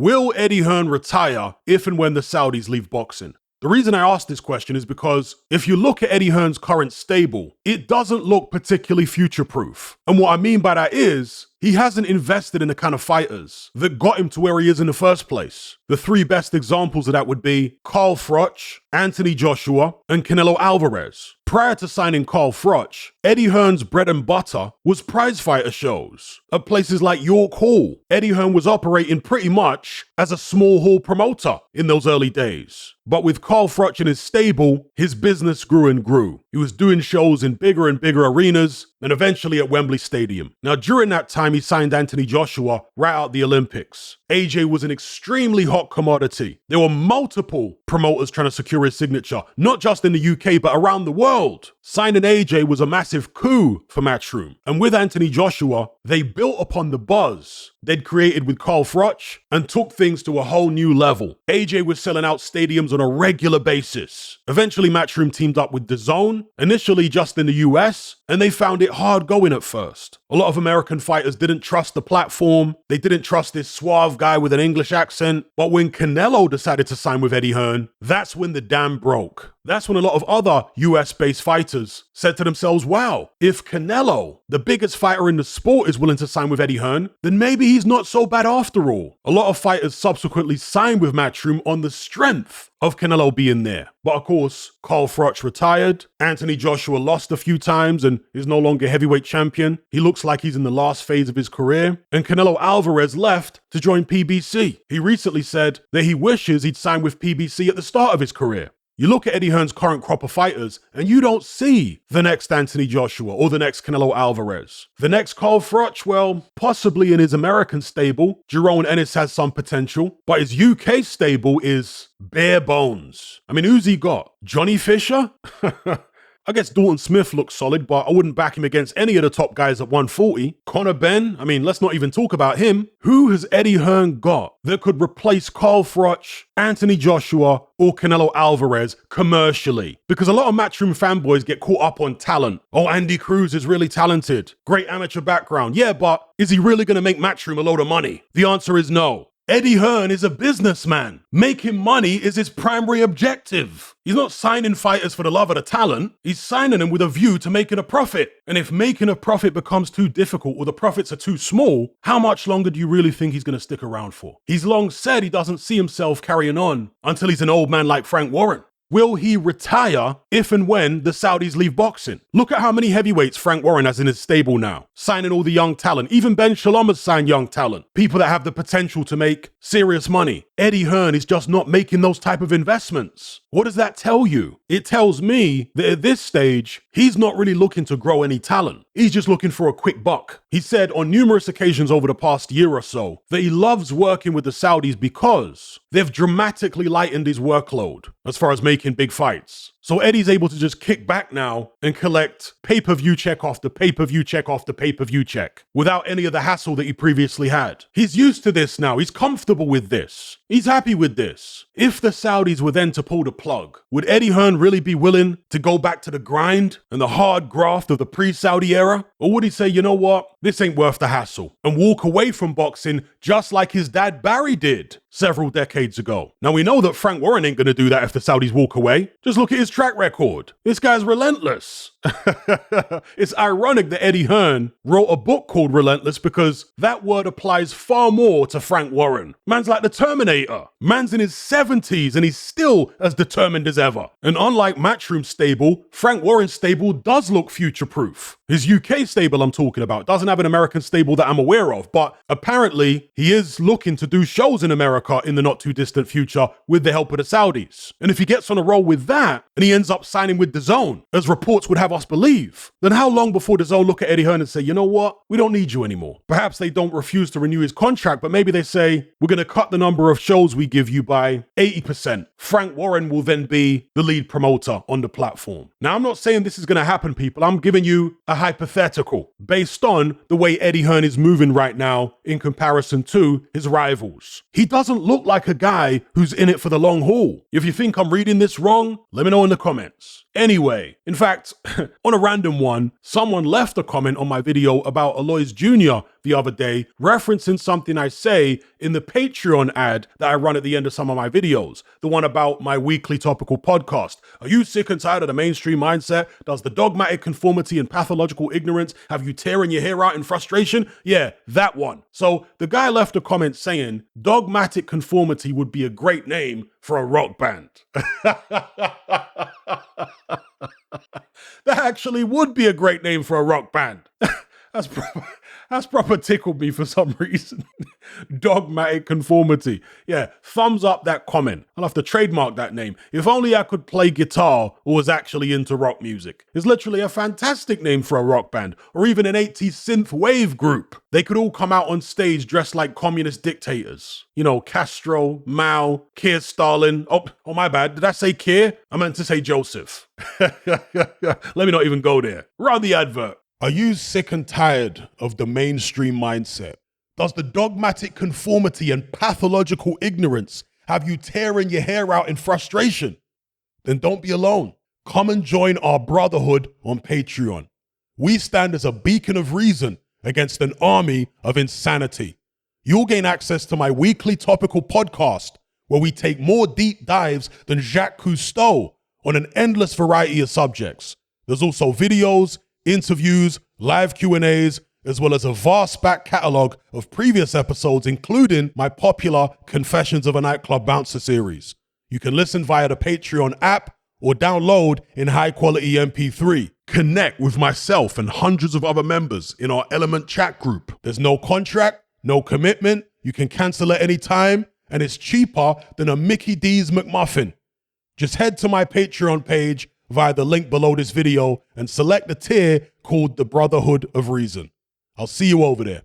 Will Eddie Hearn retire if and when the Saudis leave boxing? The reason I ask this question is because if you look at Eddie Hearn's current stable, it doesn't look particularly future-proof. And what I mean by that is, he hasn't invested in the kind of fighters that got him to where he is in the first place. The three best examples of that would be Carl Froch, Anthony Joshua, and Canelo Alvarez. Prior to signing Carl Froch, Eddie Hearn's bread and butter was prizefighter shows. At places like York Hall, Eddie Hearn was operating pretty much as a small hall promoter in those early days. But with Carl Froch in his stable, his business grew and grew. He was doing shows in bigger and bigger arenas, and eventually at Wembley Stadium. Now, during that time, he signed Anthony Joshua right out the Olympics. AJ was an extremely hot commodity. There were multiple promoters trying to secure his signature, not just in the UK, but around the world. Signing AJ was a massive coup for Matchroom. And with Anthony Joshua, they built upon the buzz they'd created with Carl Froch and took things to a whole new level. AJ was selling out stadiums on a regular basis. Eventually, Matchroom teamed up with DAZN, initially just in the US, and they found it hard going at first. A lot of American fighters didn't trust the platform. They didn't trust this suave guy with an English accent. But when Canelo decided to sign with Eddie Hearn, that's when the dam broke. That's when a lot of other US-based fighters said to themselves, wow, if Canelo, the biggest fighter in the sport, is willing to sign with Eddie Hearn, then maybe he's not so bad after all. A lot of fighters subsequently signed with Matchroom on the strength of Canelo being there. But of course, Carl Froch retired, Anthony Joshua lost a few times and is no longer heavyweight champion. He looks like he's in the last phase of his career. And Canelo Alvarez left to join PBC. He recently said that he wishes he'd signed with PBC at the start of his career. You look at Eddie Hearn's current crop of fighters, and you don't see the next Anthony Joshua or the next Canelo Alvarez. The next Carl Froch, well, possibly in his American stable, Jerome Ennis has some potential, but his UK stable is bare bones. I mean, who's he got? Johnny Fisher? I guess Dalton Smith looks solid, but I wouldn't back him against any of the top guys at 140. Conor Benn, I mean, let's not even talk about him. Who has Eddie Hearn got that could replace Carl Froch, Anthony Joshua, or Canelo Alvarez commercially? Because a lot of Matchroom fanboys get caught up on talent. Oh, Andy Cruz is really talented. Great amateur background. Yeah, but is he really going to make Matchroom a load of money? The answer is no. Eddie Hearn is a businessman. Making money is his primary objective. He's not signing fighters for the love of the talent. He's signing them with a view to making a profit. And if making a profit becomes too difficult or the profits are too small, how much longer do you really think he's going to stick around for? He's long said he doesn't see himself carrying on until he's an old man like Frank Warren. Will he retire if and when the Saudis leave boxing? Look at how many heavyweights Frank Warren has in his stable now, signing all the young talent. Even Ben Shalom has signed young talent, people that have the potential to make serious money. Eddie Hearn is just not making those type of investments. What does that tell you? It tells me that at this stage, he's not really looking to grow any talent. He's just looking for a quick buck. He said on numerous occasions over the past year or so that he loves working with the Saudis because they've dramatically lightened his workload as far as making big fights. So Eddie's able to just kick back now and collect pay-per-view check after pay-per-view check after pay-per-view check without any of the hassle that he previously had. He's used to this now. He's comfortable with this. He's happy with this. If the Saudis were then to pull the plug, would Eddie Hearn really be willing to go back to the grind and the hard graft of the pre-Saudi era? Or would he say, you know what, this ain't worth the hassle, and walk away from boxing just like his dad Barry did several decades ago? Now we know that Frank Warren ain't gonna do that if the Saudis walk away. Just look at his track record. This guy's relentless. It's ironic that Eddie Hearn wrote a book called Relentless because that word applies far more to Frank Warren. Man's like the Terminator. Man's in his 70s and he's still as determined as ever. And unlike Matchroom's stable, Frank Warren's stable does look future-proof. His UK stable I'm talking about doesn't have an American stable that I'm aware of, but apparently he is looking to do shows in America in the not too distant future with the help of the Saudis. And if he gets on a roll with that and he ends up signing with DAZN, as reports would have us believe, then how long before DAZN look at Eddie Hearn and say, you know what, we don't need you anymore? Perhaps they don't refuse to renew his contract, but maybe they say, we're going to cut the number of shows we give you by 80%. Frank Warren will then be the lead promoter on the platform. Now, I'm not saying this is going to happen, people. I'm giving you a hypothetical based on the way Eddie Hearn is moving right now in comparison to his rivals. He doesn't look like a guy who's in it for the long haul. If you think I'm reading this wrong, let me know in the comments. Anyway, in fact, on a random one, someone left a comment on my video about Aloys Jr. the other day, referencing something I say in the Patreon ad that I run at the end of some of my videos, the one about my weekly topical podcast. Are you sick and tired of the mainstream mindset? Does the dogmatic conformity and pathological ignorance have you tearing your hair out in frustration? Yeah, that one. So the guy left a comment saying, dogmatic conformity would be a great name for a rock band. That actually would be a great name for a rock band. That's proper tickled me for some reason. Dogmatic conformity. Yeah, thumbs up that comment. I'll have to trademark that name. If only I could play guitar or was actually into rock music. It's literally a fantastic name for a rock band, or even an 80s synth wave group. They could all come out on stage dressed like communist dictators. You know, Castro, Mao, Keir Stalin. Oh, my bad. Did I say Keir? I meant to say Joseph. Let me not even go there. Run the advert. Are you sick and tired of the mainstream mindset? Does the dogmatic conformity and pathological ignorance have you tearing your hair out in frustration? Then don't be alone. Come and join our brotherhood on Patreon. We stand as a beacon of reason against an army of insanity. You'll gain access to my weekly topical podcast, where we take more deep dives than Jacques Cousteau on an endless variety of subjects. There's also videos, interviews, live Q&As, as well as a vast back catalogue of previous episodes, including my popular Confessions of a Nightclub Bouncer series. You can listen via the Patreon app or download in high-quality MP3. Connect with myself and hundreds of other members in our Element chat group. There's no contract, no commitment, you can cancel at any time, and it's cheaper than a Mickey D's McMuffin. Just head to my Patreon page via the link below this video and select the tier called the Brotherhood of Reason. I'll see you over there.